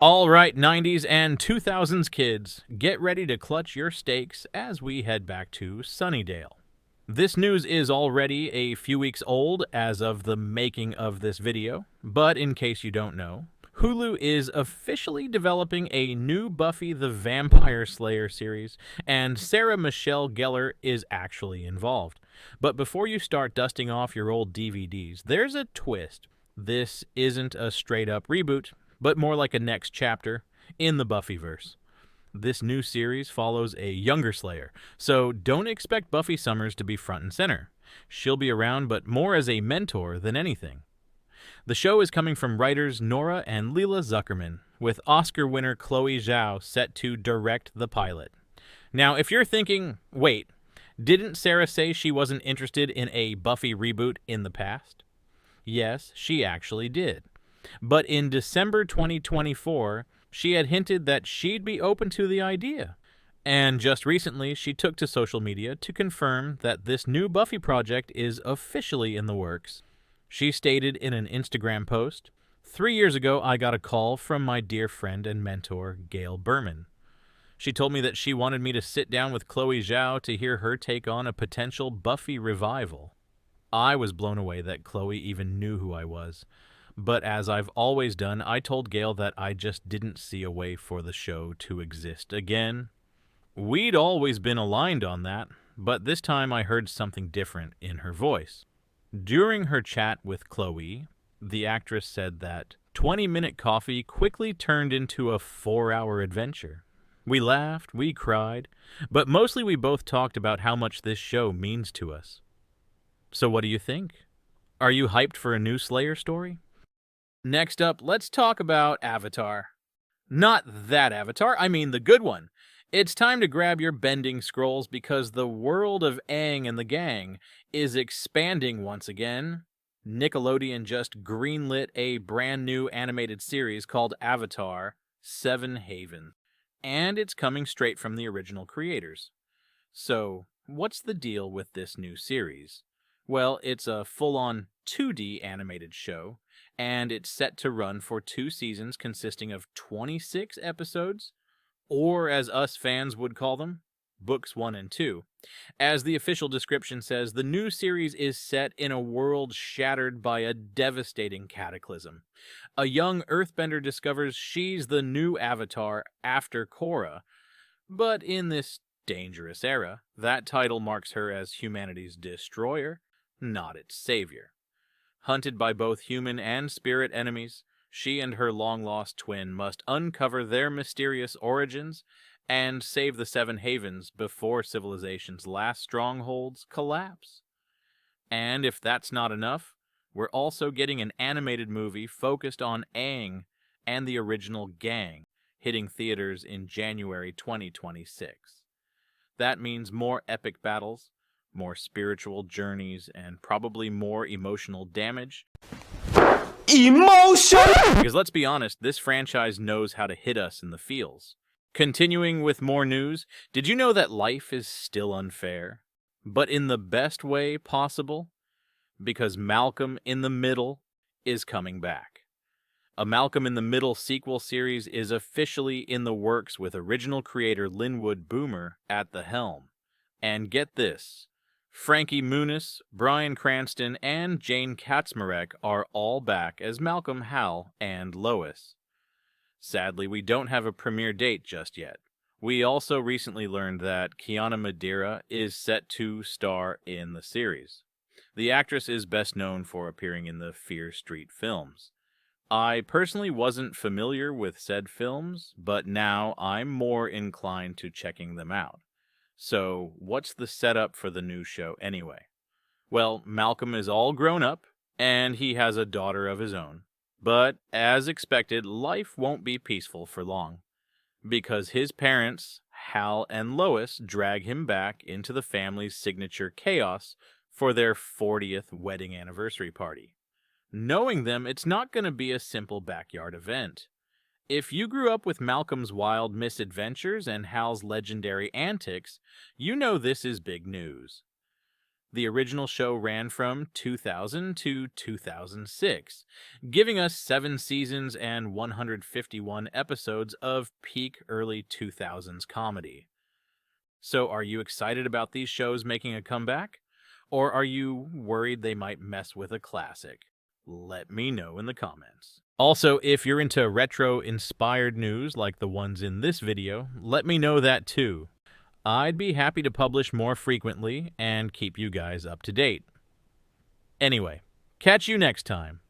All right, 90s and 2000s kids, get ready to clutch your stakes as we head back to Sunnydale. This news is already a few weeks old as of the making of this video, but in case you don't know, Hulu is officially developing a new Buffy the Vampire Slayer series, and Sarah Michelle Gellar is actually involved. But before you start dusting off your old DVDs, there's a twist. This isn't a straight-up reboot, but more like a next chapter in the Buffyverse. This new series follows a younger Slayer, so don't expect Buffy Summers to be front and center. She'll be around, but more as a mentor than anything. The show is coming from writers Nora and Leela Zuckerman, with Oscar winner Chloe Zhao set to direct the pilot. Now, if you're thinking, wait, didn't Sarah say she wasn't interested in a Buffy reboot in the past? Yes, she actually did. But in December 2024, she had hinted that she'd be open to the idea. And just recently, she took to social media to confirm that this new Buffy project is officially in the works. She stated in an Instagram post, "3 years ago, I got a call from my dear friend and mentor, Gail Berman. She told me that she wanted me to sit down with Chloe Zhao to hear her take on a potential Buffy revival. I was blown away that Chloe even knew who I was. But as I've always done, I told Gail that I just didn't see a way for the show to exist again. We'd always been aligned on that, but this time I heard something different in her voice. During her chat with Chloe, the actress said that 20-minute coffee quickly turned into a 4-hour adventure. We laughed, we cried, but mostly we both talked about how much this show means to us. So what do you think? Are you hyped for a new Slayer story?" Next up, let's talk about Avatar. Not that Avatar, I mean the good one. It's time to grab your bending scrolls because the world of Aang and the gang is expanding once again. Nickelodeon just greenlit a brand new animated series called Avatar: Seven Haven, and it's coming straight from the original creators. So, what's the deal with this new series? Well, it's a full-on 2D animated show, and it's set to run for 2 seasons consisting of 26 episodes, or as us fans would call them, Books 1 and 2. As the official description says, the new series is set in a world shattered by a devastating cataclysm. A young earthbender discovers she's the new Avatar after Korra, but in this dangerous era, that title marks her as humanity's destroyer, not its savior. Hunted by both human and spirit enemies, she and her long-lost twin must uncover their mysterious origins and save the Seven Havens before civilization's last strongholds collapse. And if that's not enough, we're also getting an animated movie focused on Aang and the original gang, hitting theaters in January 2026. That means more epic battles, more spiritual journeys, and probably more emotional damage. Emotion! Because let's be honest, this franchise knows how to hit us in the feels. Continuing with more news, did you know that life is still unfair? But in the best way possible? Because Malcolm in the Middle is coming back. A Malcolm in the Middle sequel series is officially in the works with original creator Linwood Boomer at the helm. And get this, Frankie Muniz, Bryan Cranston, and Jane Kaczmarek are all back as Malcolm, Hal, and Lois. Sadly, we don't have a premiere date just yet. We also recently learned that Kiana Madeira is set to star in the series. The actress is best known for appearing in the Fear Street films. I personally wasn't familiar with said films, but now I'm more inclined to checking them out. So, what's the setup for the new show anyway? Well, Malcolm is all grown up, and he has a daughter of his own. But, as expected, life won't be peaceful for long, because his parents, Hal and Lois, drag him back into the family's signature chaos for their 40th wedding anniversary party. Knowing them, it's not going to be a simple backyard event. If you grew up with Malcolm's wild misadventures and Hal's legendary antics, you know this is big news. The original show ran from 2000 to 2006, giving us 7 seasons and 151 episodes of peak early 2000s comedy. So, are you excited about these shows making a comeback? Or are you worried they might mess with a classic? Let me know in the comments. Also, if you're into retro-inspired news like the ones in this video, let me know that too. I'd be happy to publish more frequently and keep you guys up to date. Anyway, catch you next time.